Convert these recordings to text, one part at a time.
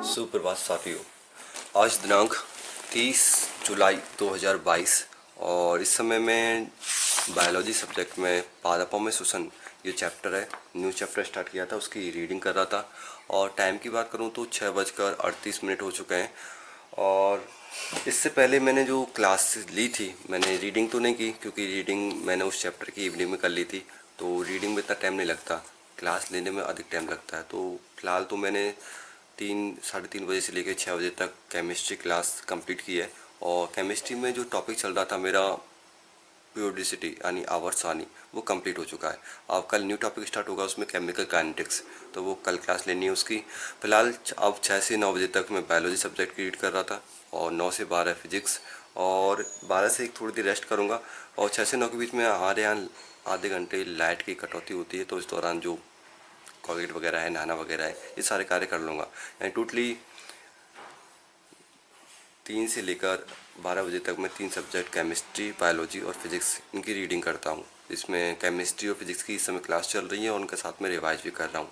सुप्रभात साथियों। आज दिनांक 30 जुलाई 2022 और इस समय मैं बायोलॉजी सब्जेक्ट में पादपों में श्वसन ये चैप्टर है, न्यू चैप्टर स्टार्ट किया था, उसकी रीडिंग कर रहा था। और टाइम की बात करूं तो 6:38 हो चुके हैं। और इससे पहले मैंने जो क्लास ली थी, मैंने रीडिंग तो नहीं की क्योंकि रीडिंग मैंने उस चैप्टर की इवनिंग में कर ली थी, तो रीडिंग में इतना टाइम नहीं लगता, क्लास लेने में अधिक टाइम लगता है। तो फिलहाल तो मैंने 3-3:30 बजे से लेकर 6 बजे तक केमिस्ट्री क्लास कंप्लीट की है। और केमिस्ट्री में जो टॉपिक चल रहा था मेरा प्योरिडिसिटी यानी आवर्तसानी, वो कंप्लीट हो चुका है। अब कल न्यू टॉपिक स्टार्ट होगा, उसमें केमिकल काइनेटिक्स, तो वो कल क्लास लेनी है उसकी। फिलहाल अब 6 से 9 बजे तक मैं बायोलॉजी सब्जेक्ट की रीड कर रहा था और 9 से 12 फिजिक्स, और 12 से एक थोड़ी देर रेस्ट करूँगा। और 6 से 9 के बीच में हमारे यहाँ आधे घंटे लाइट की कटौती होती है, तो इस दौरान जो कॉलेट वगैरह है, नहाना वगैरह है, ये सारे कार्य कर लूँगा। यानी टोटली 3 से लेकर 12 बजे तक मैं 3 सब्जेक्ट केमिस्ट्री, बायोलॉजी और फिजिक्स इनकी रीडिंग करता हूँ। इसमें केमिस्ट्री और फिजिक्स की इस समय क्लास चल रही है और उनके साथ में रिवाइज भी कर रहा हूँ।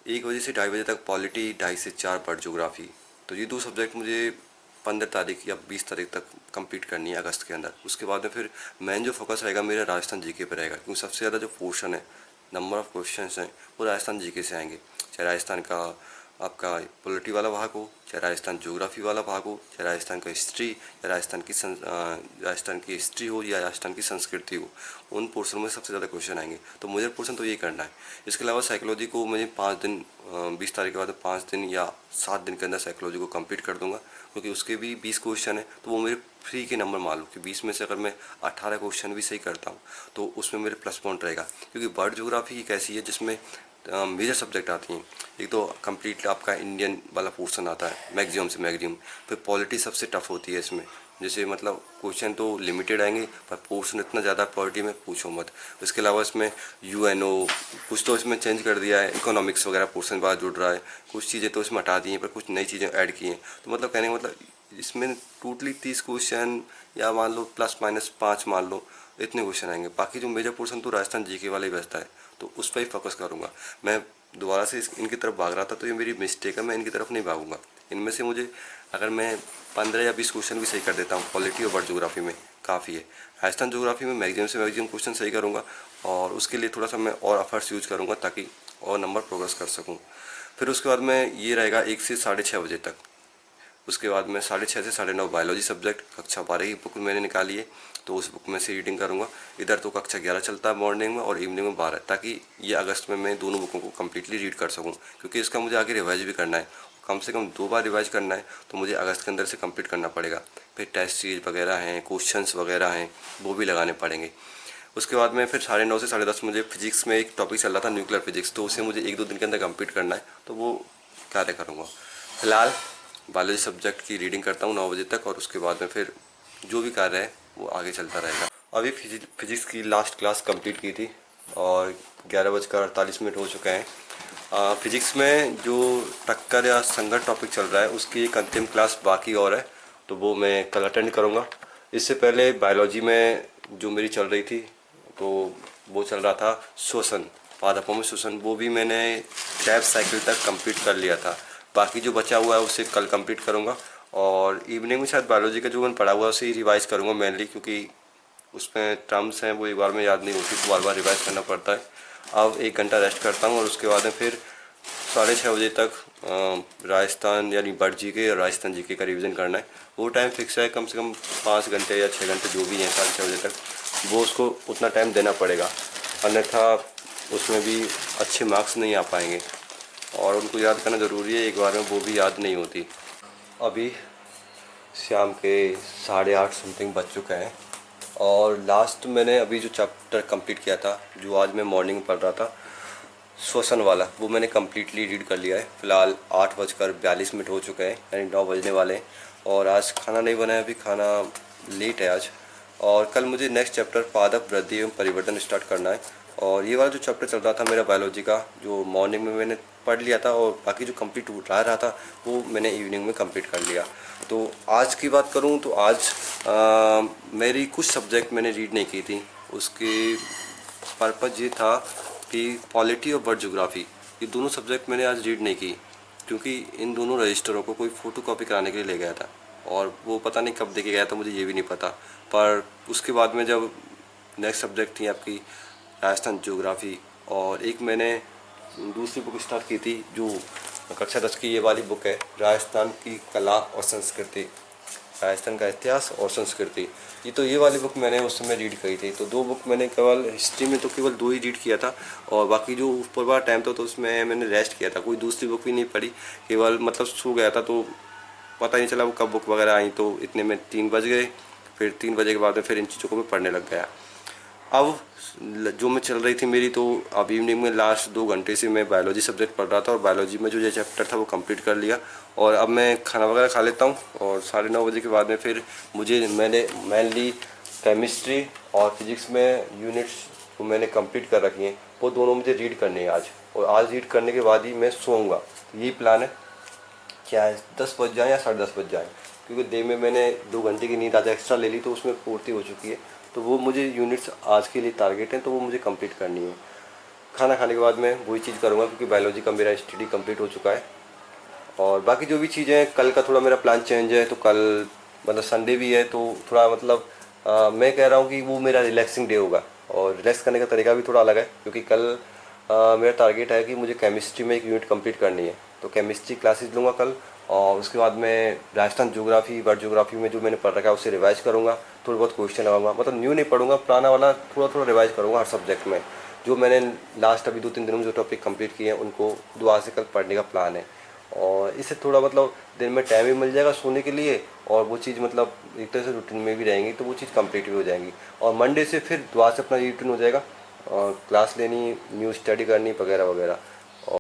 1 बजे से 2:30 बजे तक पॉलिटी, 2:30 से 4 बर्ड ज्योग्राफी। तो ये 2 सब्जेक्ट मुझे 15 तारीख या 20 तारीख तक कंप्लीट करनी है अगस्त के अंदर। उसके बाद में फिर मेन जो फोकस रहेगा मेरा राजस्थान जीके पर रहेगा, क्योंकि सबसे ज़्यादा जो पोर्शन है, नंबर ऑफ़ क्वेश्चंस हैं, वो राजस्थान जीके से आएंगे। चाहे राजस्थान का आपका पॉलिटी वाला भाग हो, चाहे राजस्थान ज्योग्राफी वाला भाग हो, चाहे राजस्थान का हिस्ट्री या राजस्थान की हिस्ट्री हो या राजस्थान की संस्कृति हो, उन पोर्शन में सबसे ज़्यादा क्वेश्चन आएंगे। तो मुझे पोर्शन तो ये करना है। इसके अलावा साइकोलॉजी को मुझे 5 दिन 20 तारीख के बाद 5 दिन या 7 दिन के अंदर साइकोलॉजी को कंप्लीट कर दूंगा, क्योंकि उसके भी 20 क्वेश्चन है। तो वो मेरे फ्री के नंबर मान लो कि 20 में से अगर मैं 18 क्वेश्चन भी सही करता हूँ तो उसमें मेरे प्लस पॉइंट रहेगा। क्योंकि वर्ल्ड ज्योग्राफी एक ऐसी है जिसमें मेजर सब्जेक्ट आती हैं। एक तो कंप्लीट आपका इंडियन वाला पोर्शन आता है मैक्सिमम से मैक्सिमम, फिर पॉलिटी सबसे टफ होती है इसमें। जैसे मतलब क्वेश्चन तो लिमिटेड आएंगे पर पोर्शन इतना ज़्यादा पॉलिटी में पूछो मत। इसके अलावा इसमें यूएनओ कुछ तो इसमें चेंज कर दिया है, इकोनॉमिक्स वगैरह पोर्शन बाद जुड़ रहा है, कुछ चीज़ें तो इसमें हटा दी हैं पर कुछ नई चीज़ें ऐड की हैं। तो मतलब कहने का मतलब इसमें टोटली 30 क्वेश्चन या मान लो +- 5 मान लो, इतने क्वेश्चन आएंगे। बाकी जो मेजर पोर्शन तो राजस्थान जीके वाला ही बचता है, तो उस पर ही फोकस करूँगा। मैं दोबारा से इनकी तरफ भाग रहा था तो ये मेरी मिस्टेक है, मैं इनकी तरफ नहीं भागूंगा। इनमें से मुझे अगर मैं 15 या 20 क्वेश्चन भी सही कर देता हूँ पॉलिटी और वर्ल्ड ज्योग्राफी में, काफ़ी है। राजस्थान ज्योग्राफी में मैक्सिमम से मैक्सिमम क्वेश्चन सही करूँगा और उसके लिए थोड़ा सा मैं और एफर्ट्स यूज करूँगा ताकि और नंबर प्रोग्रेस कर सकूँ। फिर उसके बाद में ये रहेगा 1 से 6:30 बजे तक। उसके बाद में 6:30 से 9:30 बायोलॉजी सब्जेक्ट, कक्षा 12 की बुक मैंने निकाली है, तो उस बुक में से रीडिंग करूँगा। इधर तो कक्षा 11 चलता है मॉर्निंग में और इवनिंग में 12, ताकि ये अगस्त में मैं दोनों बुकों को कम्प्लीटली रीड कर सकूँ, क्योंकि इसका मुझे आगे रिवाइज भी करना है। कम से कम 2 बार रिवाइज करना है, तो मुझे अगस्त के अंदर से कंप्लीट करना पड़ेगा। फिर टेस्ट सीरीज वगैरह हैं, क्वेश्चंस वगैरह हैं, वो भी लगाने पड़ेंगे। उसके बाद में फिर 9:30 से 10:30 मुझे फिजिक्स में एक टॉपिक चल रहा था न्यूक्लियर फिजिक्स, तो उसे मुझे 1-2 दिन के अंदर कंप्लीट करना है, तो वो कार्य करूँगा। फिलहाल बायोलॉजी सब्जेक्ट की रीडिंग करता हूँ 9 बजे तक और उसके बाद में फिर जो भी कार्य है वो आगे चलता रहेगा। अभी फिजिक्स की लास्ट क्लास कंप्लीट की थी और 11:48 हो चुके हैं। फिजिक्स में जो टक्कर या संघर्ष टॉपिक चल रहा है उसकी एक अंतिम क्लास बाकी और है, तो वो मैं कल अटेंड करूँगा। इससे पहले बायोलॉजी में जो मेरी चल रही थी तो वो चल रहा था श्वसन, पादपों में श्वसन, वो भी मैंने टैब साइकिल तक कंप्लीट कर लिया था। बाकी जो बचा हुआ है उसे कल कंप्लीट करूँगा और इवनिंग में शायद बायोलॉजी का जो मैंने पढ़ा हुआ है उसे ही रिवाइज़ करूँगा मेनली, क्योंकि उसमें टर्म्स हैं वो एक बार में याद नहीं होती, तो बार बार रिवाइज़ करना पड़ता है। अब 1 घंटा रेस्ट करता हूँ और उसके बाद में फिर 6:30 बजे तक राजस्थान यानी बर्ड जीके और राजस्थान जीके का रिवीजन करना है। वो टाइम फिक्स है, कम से कम 5 घंटे या 6 घंटे जो भी हैं, 6:30 बजे तक वो उसको उतना टाइम देना पड़ेगा, अन्यथा उसमें भी अच्छे मार्क्स नहीं आ पाएंगे और उनको याद करना ज़रूरी है, एक बार में वो भी याद नहीं होती। अभी शाम के 8:30 समथिंग बज चुके हैं और लास्ट मैंने अभी जो चैप्टर कंप्लीट किया था, जो आज मैं मॉर्निंग में पढ़ रहा था श्वसन वाला, वो मैंने कम्प्लीटली रीड कर लिया है। फ़िलहाल 8:42 हो चुके हैं, यानी 9 बजने वाले हैं और आज खाना नहीं बनाया, अभी खाना लेट है आज। और कल मुझे नेक्स्ट चैप्टर पादप वृद्धि एवं परिवर्तन स्टार्ट करना है और ये वाला जो चैप्टर चल रहा था मेरा बायोलॉजी का, जो मॉर्निंग में मैंने पढ़ लिया था और बाकी जो कंप्लीट रहा था वो मैंने इवनिंग में कंप्लीट कर लिया। तो आज की बात करूं तो आज मेरी कुछ सब्जेक्ट मैंने रीड नहीं की थी। उसकी पर्पज़ ये था कि पॉलिटी और वर्ल्ड ज्योग्राफी, ये दोनों सब्जेक्ट मैंने आज रीड नहीं की, क्योंकि इन दोनों रजिस्टरों को कोई फ़ोटोकॉपी कराने के लिए ले गया था और वो पता नहीं कब देके गया था, मुझे ये भी नहीं पता। पर उसके बाद में जब नेक्स्ट सब्जेक्ट थी आपकी राजस्थान ज्योग्राफी, और एक मैंने दूसरी बुक स्टार्ट की थी जो कक्षा 10 की ये वाली बुक है, राजस्थान की कला और संस्कृति, राजस्थान का इतिहास और संस्कृति। ये वाली बुक मैंने उस समय रीड करी थी। तो 2 बुक मैंने केवल हिस्ट्री में तो केवल 2 ही रीड किया था, और बाकी जो ऊपर वाला टाइम था तो उसमें मैंने रेस्ट किया था, कोई दूसरी बुक भी नहीं पढ़ी, केवल मतलब सो गया था। तो पता ही नहीं चला वो कब बुक वगैरह आई, तो इतने में 3 बज गए। फिर 3 बजे के बाद में फिर इन चीज़ों को मैं पढ़ने लग गया। अब जो मैं चल रही थी मेरी, तो अब इवनिंग में लास्ट 2 घंटे से मैं बायोलॉजी सब्जेक्ट पढ़ रहा था, और बायोलॉजी में जो ये चैप्टर था वो कंप्लीट कर लिया। और अब मैं खाना वगैरह खा लेता हूँ, और 9:30 बजे के बाद में फिर मैंने मेनली केमिस्ट्री और फिजिक्स में यूनिट्स जो मैंने कंप्लीट कर रखी हैं वो दोनों मुझे रीड करनी है आज, और आज रीड करने के बाद ही मैं सोऊंगा। तो यही प्लान है, क्या है 10 बज जाए या 10:30 बज जाए, क्योंकि डे में मैंने 2 घंटे की नींद आज एक्स्ट्रा ले ली तो उसमें पूर्ति हो चुकी है। तो वो मुझे यूनिट्स आज के लिए टारगेट हैं, तो वो मुझे कंप्लीट करनी है। खाना खाने के बाद मैं वही चीज़ करूँगा, क्योंकि बायोलॉजी का मेरा स्टडी कंप्लीट हो चुका है। और बाकी जो भी चीज़ें हैं, कल का थोड़ा मेरा प्लान चेंज है। तो कल मतलब संडे भी है, तो थोड़ा मतलब मैं कह रहा हूँ कि वो मेरा रिलैक्सिंग डे होगा, और रिलैक्स करने का तरीका भी थोड़ा अलग है, क्योंकि कल मेरा टारगेट है कि मुझे केमिस्ट्री में एक यूनिट कंप्लीट करनी है। तो केमिस्ट्री क्लासेस लूँगा कल, और उसके बाद मैं राजस्थान ज्योग्राफी, वर्ल्ड ज्योग्राफी में जो मैंने पढ़ रखा है उसे रिवाइज करूँगा। थोड़े बहुत क्वेश्चन लगाऊंगा, मतलब न्यू नहीं पढ़ूंगा, पुराना वाला थोड़ा थोड़ा रिवाइज करूँगा हर सब्जेक्ट में। जो मैंने लास्ट अभी 2-3 दिनों में जो टॉपिक कंप्लीट किए हैं उनको दोबारा से कल पढ़ने का प्लान है। और इससे थोड़ा मतलब दिन में टाइम भी मिल जाएगा सोने के लिए, और वो चीज़ मतलब एक तरह से रूटीन में भी रहेंगी, तो वो चीज़ कंप्लीट भी हो जाएंगी। और मंडे से फिर दोबारा से अपना रूटीन हो जाएगा, और क्लास लेनी, न्यू स्टडी करनी वगैरह वगैरह।